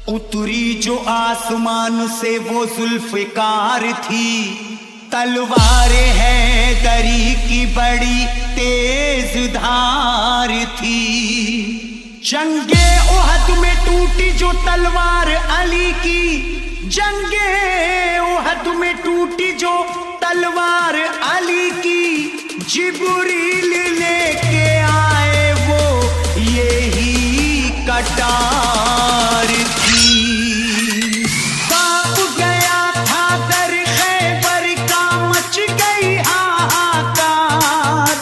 उतरी जो आसमान से वो जुल्फ़िकार थी, तलवार है दरी की बड़ी तेज धार थी। जंगे उहद में टूटी जो तलवार अली की, जंगे उहद में टूटी जो तलवार अली की, जिब्रील लेके आए वो यही कटार थी। कांप गया था दर खैबर का, मच गई हाहाकार,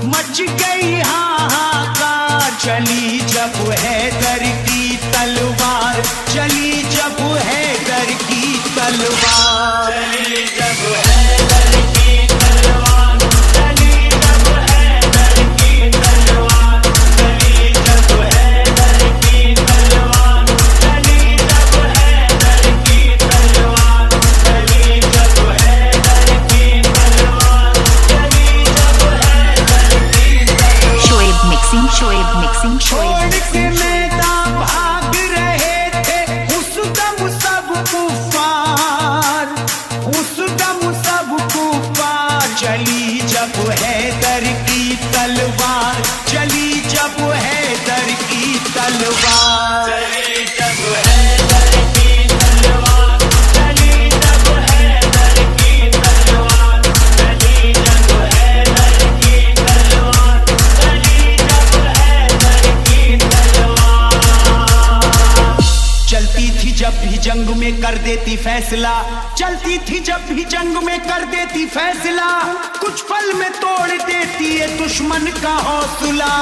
मच गई हाहाकार। चली जब हैदर की तलवार, चली जब हैदर की तलवार, चली जब हैदर की तलवार, चली जब हैदर की तलवार, चली जब हैदर की तलवार, चली जब हैदर की तलवार, चली जब हैदर की तलवार, चली जब हैदर की तलवार। शोएब मिक्सिंग, शोएब मिक्सिंग, छोड़ के मैदान भाग रहे थे उस दम सब कुफार, उस दम सब कुफार। चली जब हैदर की तलवार, चली जब हैदर की तलवार, चली जब हैदर की तलवार, चली जब हैदर की तलवार, चली जब हैदर की तलवार, चली जब हैदर की तलवार। चलती थी जब भी जंग में कर देती फैसला, चलती थी जब भी जंग में कर देती फैसला। कुछ पल में तोड़ देती है दुश्मन का हौसला।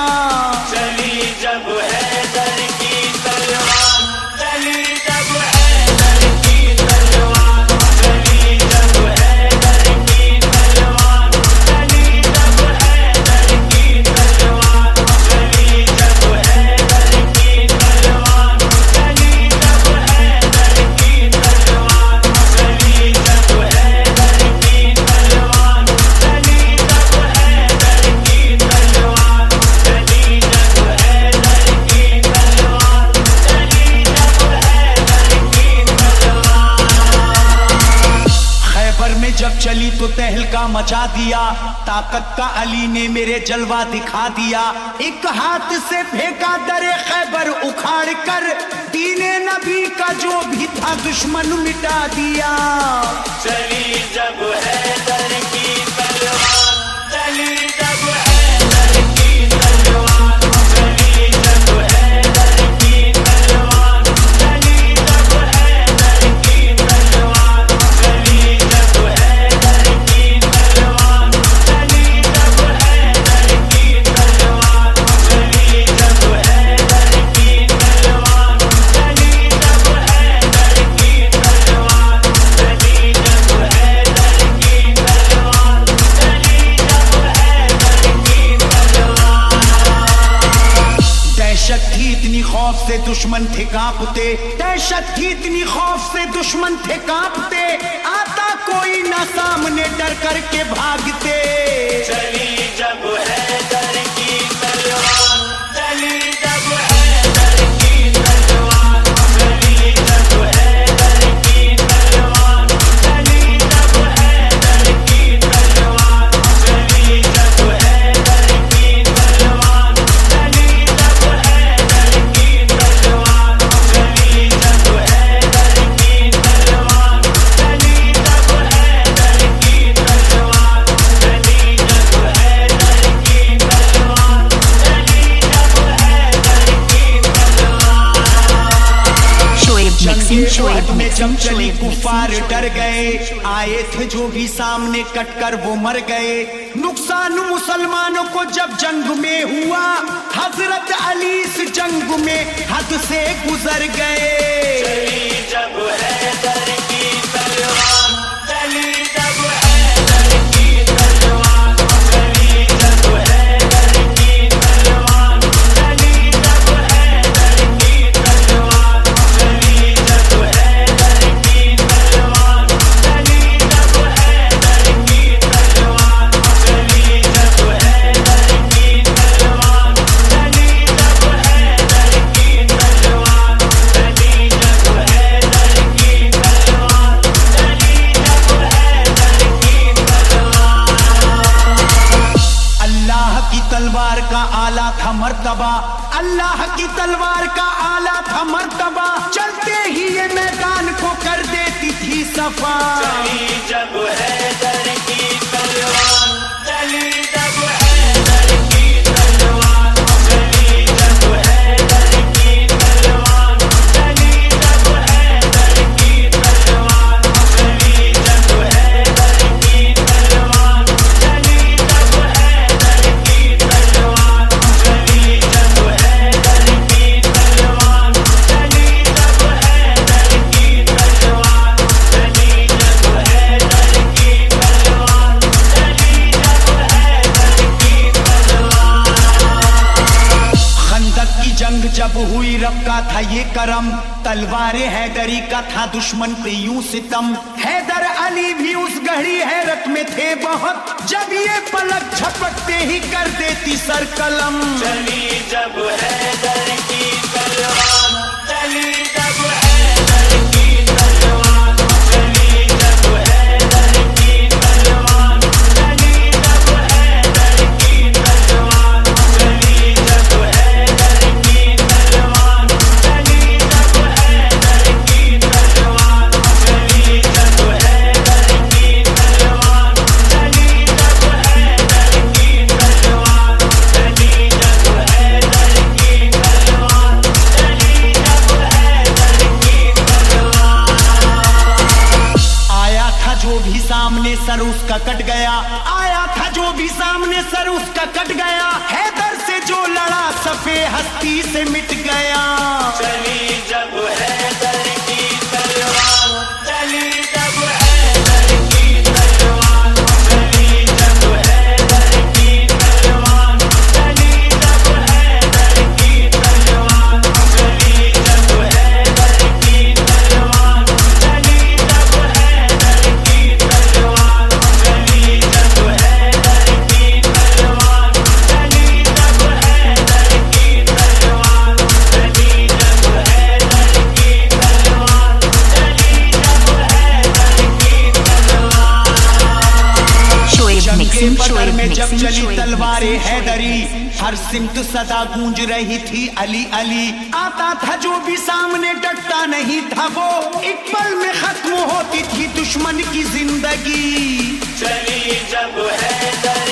चली जब हैदर की तलवार, चली जब हैदर की तलवार, चली जब हैदर की तलवार, चली जब हैदर की तलवार, चली जब हैदर की तलवार, चली जब हैदर की तलवार, चली जब हैदर की तलवार, चली जब हैदर की तलवार, चली जब हैदर की तलवार, चली जब हैदर की तलवार। खैबर में जब चली तो तहलका मचा दिया, ताकत का अली ने मेरे जलवा दिखा दिया। एक हाथ से फेंका दरे खैबर उखाड़ कर, दीने नबी का जो भी था दुश्मन मिटा दिया। चली जब हैदर की तलवार, चली जब हैदर की तलवार, चली जब हैदर की तलवार, चली जब हैदर की तलवार, चली जब हैदर की तलवार, चली जब हैदर की तलवार, चली जब हैदर की तलवार, चली जब हैदर की तलवार, चली जब हैदर की तलवार, चली जब हैदर की तलवार। दहशत थी इतनी खौफ से दुश्मन थे कांपते, दहशत थी इतनी खौफ से दुश्मन थे कांपते। आता कोई ना सामने डर करके भागते। चली जब हैदर की तलवार, चली जब हैदर की तलवार, चली जब हैदर की तलवार, चली जब हैदर की तलवार, चली जब हैदर की तलवार, चली जब हैदर की तलवार, चली जब हैदर की तलवार, चली जब हैदर की तलवार, चली जब हैदर की तलवार, चली जब हैदर की तलवार। शोएब मिक्सिंग, शोएब में मिक्सिंग, जब चली शोएब कुफार मिक्सिंग। डर गए, आए थे जो भी सामने कटकर वो मर गए। नुकसान मुसलमानों को जब जंग में हुआ, हजरत अली इस जंग में हद से गुजर गए। चली जब हैदर की तलवार, चली जब हैदर की तलवार, चली जब हैदर की तलवार, चली जब हैदर की तलवार, चली जब हैदर की तलवार, चली जब हैदर की तलवार, चली जब हैदर की तलवार। तलवार का आला था मर्तबा, अल्लाह की तलवार का आला था मर्तबा, चलते ही ये मैदान को कर देती थी सफा। चली जब हैदर की तलवार, चली जब हैदर की तलवार, चली जब हैदर की तलवार, चली जब हैदर की तलवार, चली जब हैदर की तलवार, चली जब हैदर की तलवार, चली जब हैदर की तलवार, चली जब हैदर की तलवार, चली जब हैदर की तलवार, चली जब हैदर की तलवार। खंदक की जंग जब हुई रब का था ये करम, तलवारे हैदरी का था दुश्मन पे यूं सितम। हैदर अली भी उस गहरी हैरत में थे बहुत, जब ये पलक झपकते ही कर देती सर कलम। चली जब हैदर की तलवार, चली जब हैदर की तलवार, चली जब हैदर की तलवार, चली जब हैदर की तलवार, चली जब हैदर की तलवार, चली जब हैदर की तलवार, चली जब हैदर की तलवार, चली जब हैदर की तलवार, चली जब हैदर की तलवार, चली जब हैदर की तलवार। आया था जो भी सामने सर उसका कट गया, आया था जो भी सामने सर उसका कट गया, हैदर से जो लड़ा सफे हस्ती से मिट गया। चली जब हैदर की तलवार, चली जब हैदर की तलवार, चली जब हैदर की तलवार, चली जब हैदर की तलवार, चली जब हैदर की तलवार, चली जब हैदर की तलवार, चली जब हैदर की तलवार, चली जब हैदर की तलवार, चली जब हैदर की तलवार, चली जब हैदर की तलवार। शोएब जंगे मिक्सिंग, बदर शोएब में जब मिक्सिंग, चली शोएब तलवारे मिक्सिंग, हैदरी, हर सिमत सदा गूंज रही थी अली अली। आता था जो भी सामने डटता नहीं था वो, एक पल में खत्म होती थी दुश्मन की जिंदगी। चली जब हैदर